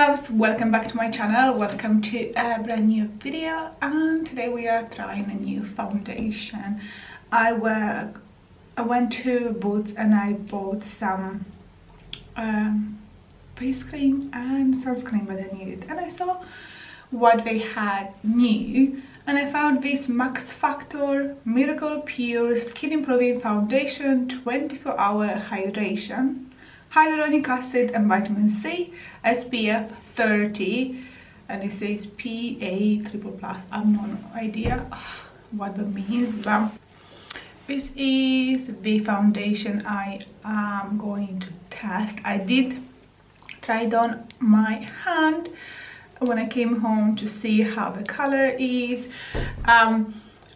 loves, welcome back to my channel. Welcome to a brand new video, and today we are trying a new foundation. I went to Boots and I bought some face cream and sunscreen that I needed, and I saw what they had new, and I found this Max Factor Miracle Pure Skin Improving Foundation 24-hour hydration, hyaluronic acid and vitamin C, SPF 30, and it says PA+++. I have no idea what that means, but this is the foundation I am going to test. I did try it on my hand when I came home to see how the color is. I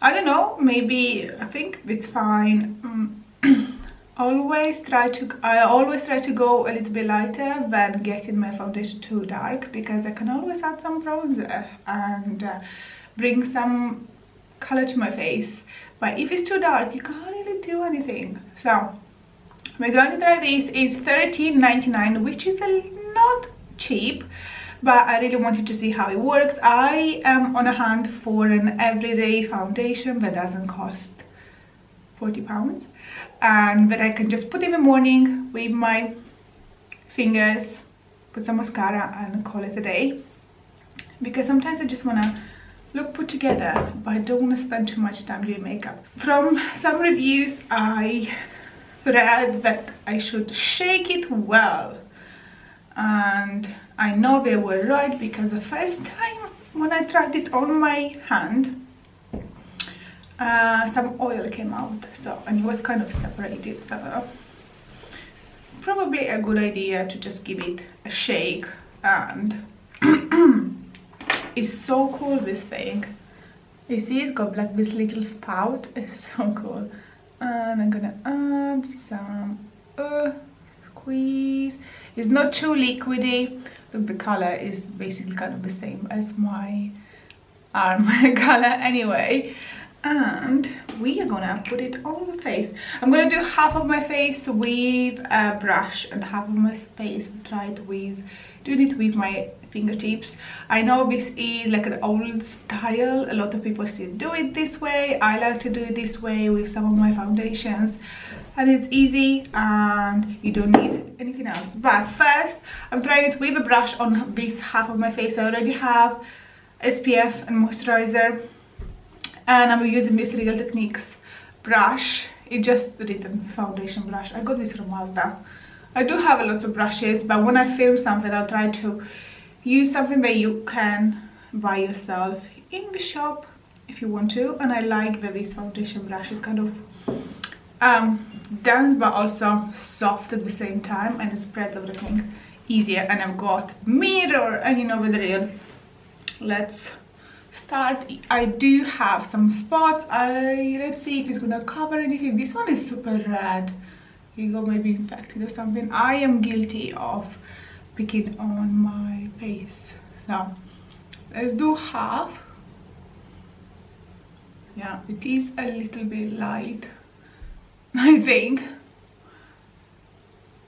don't know, maybe I think it's fine. I always try to go a little bit lighter than getting my foundation too dark, because I can always add some bronzer and bring some color to my face. But if it's too dark, you can't really do anything. So we're going to try this. It's $13.99, which is not cheap, but I really wanted to see how it works. I am on a hunt for an everyday foundation that doesn't cost £40, and that I can just put in the morning with my fingers, put some mascara and call it a day. Because sometimes I just want to look put together, but I don't want to spend too much time doing makeup. From some reviews I read that I should shake it well, and I know they were right, because the first time when I tried it on my hand, some oil came out, and it was kind of separated, so probably a good idea to just give it a shake. And it's so cool, this thing. You see, it's got like this little spout. It's so cool. And I'm gonna add some squeeze. It's not too liquidy. Look, the color is basically kind of the same as my arm color anyway. And we are gonna put it on the face. I'm gonna do half of my face with a brush and half of my face doing it with my fingertips. I know this is like an old style, a lot of people still do it this way. I like to do it this way with some of my foundations, and it's easy and you don't need anything else. But first I'm trying it with a brush on this half of my face. I already have SPF and moisturizer, and I'm using this Real Techniques brush. It's just written foundation brush. I got this from Mazda. I do have a lot of brushes, but when I film something I'll try to use something that you can buy yourself in the shop if you want to. And I like that this foundation brush is kind of dense but also soft at the same time, and it spreads everything easier. And I've got mirror, and you know the drill. Let's start. I do have some spots. Let's see if it's gonna cover anything. This one is super red. You go, maybe infected or something. I am guilty of picking on my face. Now let's do half. Yeah, it is a little bit light, I think,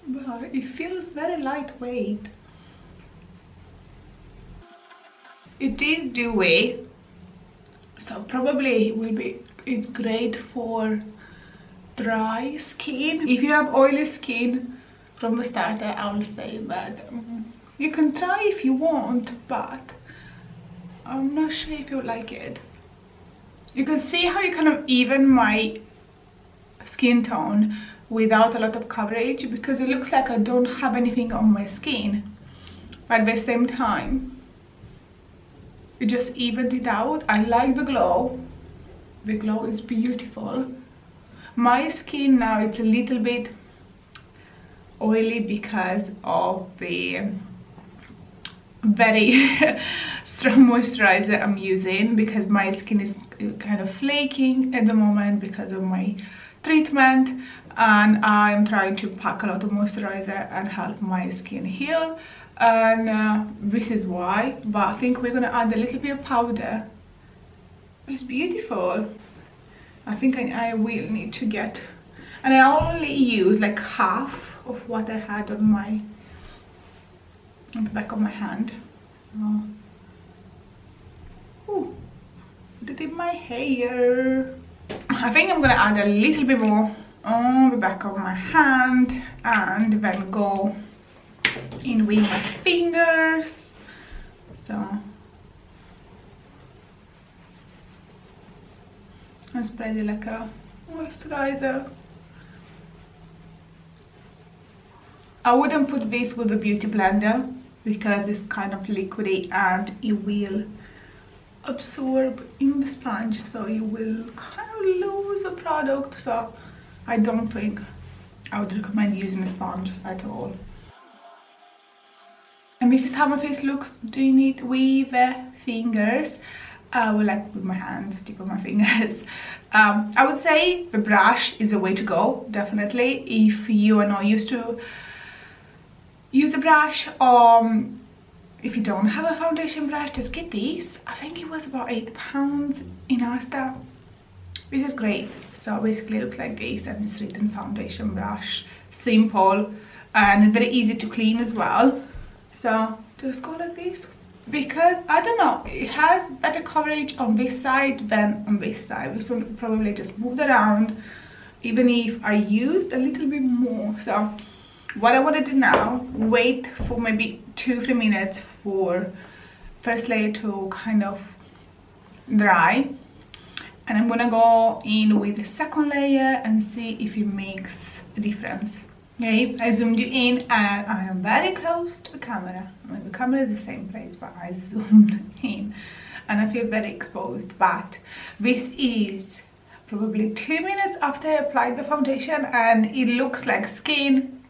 but it feels very lightweight. It is dewy, so probably it's great for dry skin. If you have oily skin from the start, I will say that you can try if you want, but I'm not sure if you like it. You can see how you kind of even my skin tone without a lot of coverage, because it looks like I don't have anything on my skin, but at the same time it just evened it out. I like the glow. The glow is beautiful. My skin now, it's a little bit oily because of the very strong moisturizer I'm using, because my skin is kind of flaking at the moment because of my treatment, and I'm trying to pack a lot of moisturizer and help my skin heal. And this is why. But I think we're gonna add a little bit of powder. It's beautiful. I think I will need to get, and I only use like half of what I had on my on the back of my hand. Oh. Ooh, put it in my hair. I think I'm gonna add a little bit more on the back of my hand and then go in with my fingers. So and spread it like a moisturizer. I wouldn't put this with a beauty blender because it's kind of liquidy and it will absorb in the sponge, so you will kind of lose the product. So I don't think I would recommend using a sponge at all. And this is how my face looks doing it with the fingers. Well, like with my hands, tip of my fingers. I would say the brush is the way to go, definitely. If you are not used to use the brush, if you don't have a foundation brush, just get this. I think it was about £8 in Asda. This is great. So basically it looks like this, and it's written foundation brush. Simple and very easy to clean as well. So just go like this, because I don't know, it has better coverage on this side than on this side. This one probably just moved around even if I used a little bit more. So what I want to do now, wait for maybe 2-3 minutes for first layer to kind of dry, and I'm gonna go in with the second layer and see if it makes a difference. Okay, I zoomed you in and I am very close to the camera. I mean, the camera is the same place, but I zoomed in and I feel very exposed. But this is probably 2 minutes after I applied the foundation, and it looks like skin.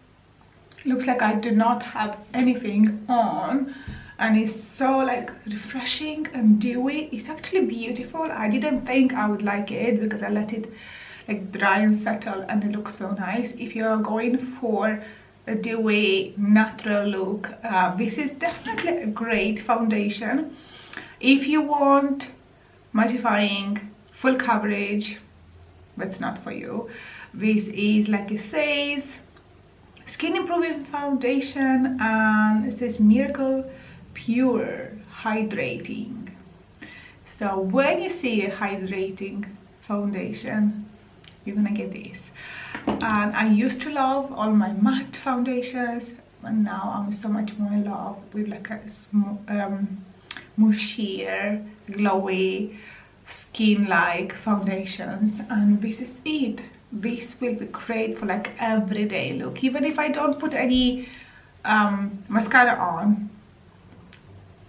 It looks like I do not have anything on, and it's so like refreshing and dewy. It's actually beautiful. I didn't think I would like it because I let it like dry and settle, and it looks so nice. If you're going for a dewy natural look, this is definitely a great foundation. If you want mattifying, full coverage, that's not for you. This is, like it says, skin improving foundation, and it says Miracle Pure Hydrating. So when you see a hydrating foundation, you're gonna get this. And I used to love all my matte foundations, and now I'm so much more in love with like a mushier, glowy, skin-like foundations, and this is it. This will be great for like everyday look. Even if I don't put any mascara on,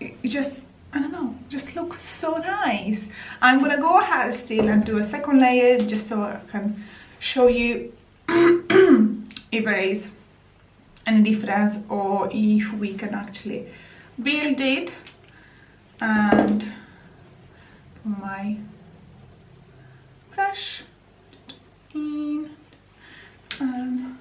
it just, I don't know, just looks so nice. I'm gonna go ahead still and do a second layer just so I can show you if there is any difference or if we can actually build it. And my brush in, and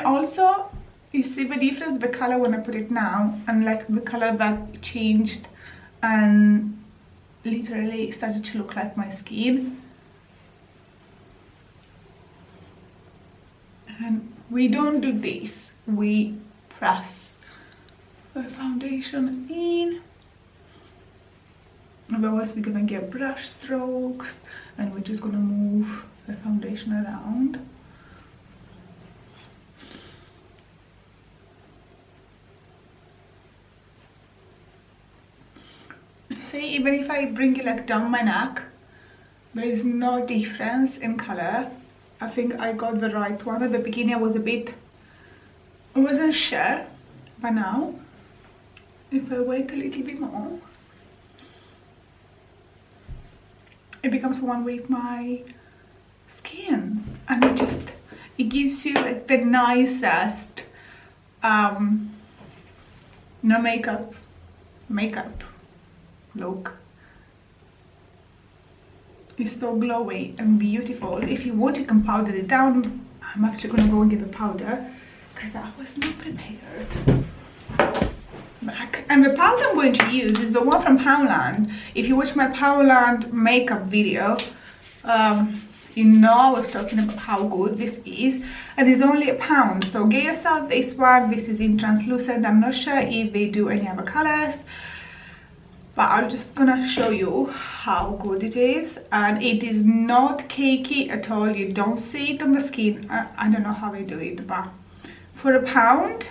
also you see the difference, the color when I put it now and like the color that changed and literally started to look like my skin. And we don't do this, we press the foundation in, otherwise we're gonna get brush strokes and we're just gonna move the foundation around. See, even if I bring it like down my neck, there is no difference in color. I think I got the right one. At the beginning I wasn't sure, but now if I wait a little bit more, it becomes one with my skin, and it gives you like the nicest no makeup look. It's so glowy and beautiful. If you want, you can powder it down. I'm actually gonna go and get the powder because I was not prepared. And the powder I'm going to use is the one from Poundland. If you watch my Poundland makeup video, you know I was talking about how good this is, and it's only £1. So get yourself this one. This is in translucent. I'm not sure if they do any other colors, but I'm just gonna show you how good it is. And it is not cakey at all. You don't see it on the skin. I don't know how they do it, but for £1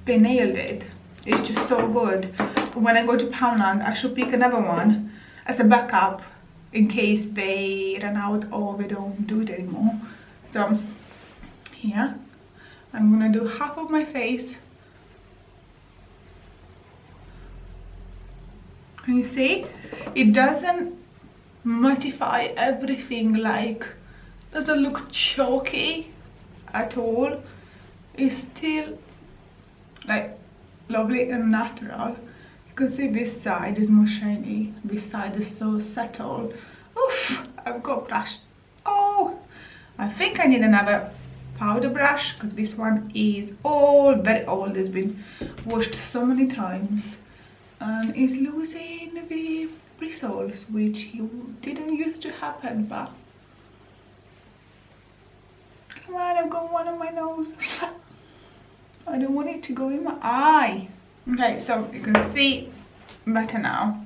they nailed it. It's just so good. When I go to Poundland, I should pick another one as a backup in case they run out or they don't do it anymore. So here I'm gonna do half of my face. Can you see? It doesn't mattify everything, like doesn't look chalky at all. It's still like lovely and natural. You can see this side is more shiny, this side is so subtle. Oof, I've got brush. Oh, I think I need another powder brush because this one is very old. It's been washed so many times and is losing the bristles, which didn't used to happen. But come on, I've got one on my nose. I don't want it to go in my eye. Okay, so you can see better now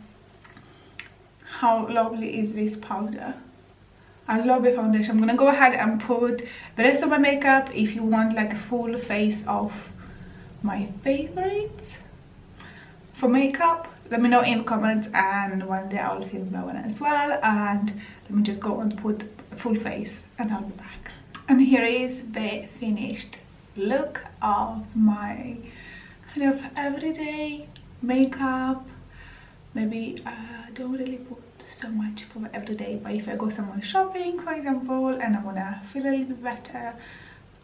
how lovely is this powder. I love the foundation. I'm gonna go ahead and put the rest of my makeup. If you want like a full face of my favorites for makeup, let me know in the comments, and one day I'll film that one as well. And let me just go and put a full face and I'll be back. And here is the finished look of my kind of everyday makeup. Maybe I don't really put so much for everyday, but if I go somewhere shopping, for example, and I wanna feel a little bit better,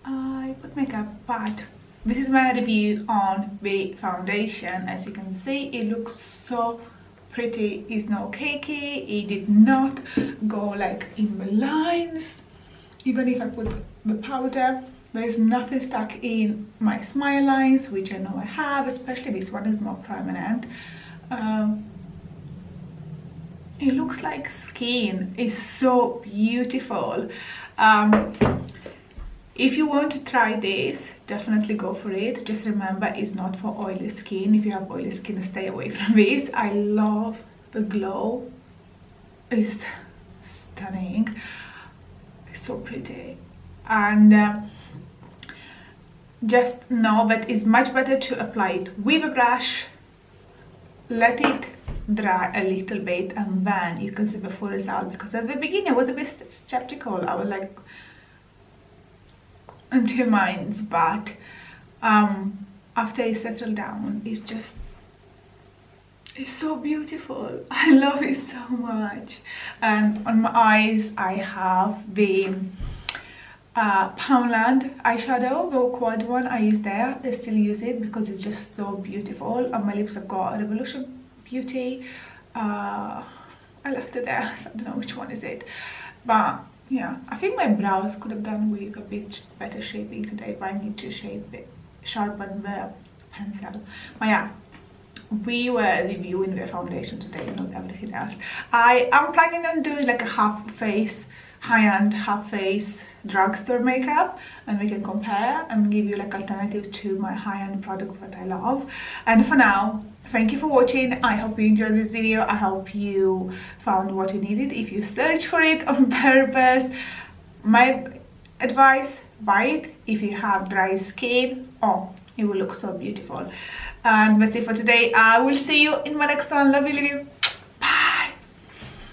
I put makeup. But this is my review on the foundation. As you can see, it looks so pretty. It's not cakey. It did not go like in the lines. Even if I put the powder, there is nothing stuck in my smile lines, which I know I have, especially this one is more prominent. It looks like skin. It's so beautiful. If you want to try this, definitely go for it. Just remember, it's not for oily skin. If you have oily skin, stay away from this. I love the glow. It's stunning. It's so pretty. And just know that it's much better to apply it with a brush, let it dry a little bit, and then you can see the full result. Because at the beginning I was a bit skeptical. I was like in two minds, but after it settled down, it's so beautiful. I love it so much. And on my eyes I have the Poundland eyeshadow, the quad one I use there. I still use it because it's just so beautiful. On my lips I've got Revolution Beauty. I left it there, so I don't know which one is it. But yeah, I think my brows could have done with a bit better shaping today, but I need to sharpen the pencil. But yeah, we were reviewing the foundation today, not everything else. I am planning on doing like a half face, high-end half face drugstore makeup, and we can compare and give you like alternatives to my high-end products that I love. And for now, thank you for watching. I hope you enjoyed this video. I hope you found what you needed. If you search for it on purpose, my advice, buy it. If you have dry skin, oh, it will look so beautiful. And that's it for today. I will see you in my next one. Love you, love you.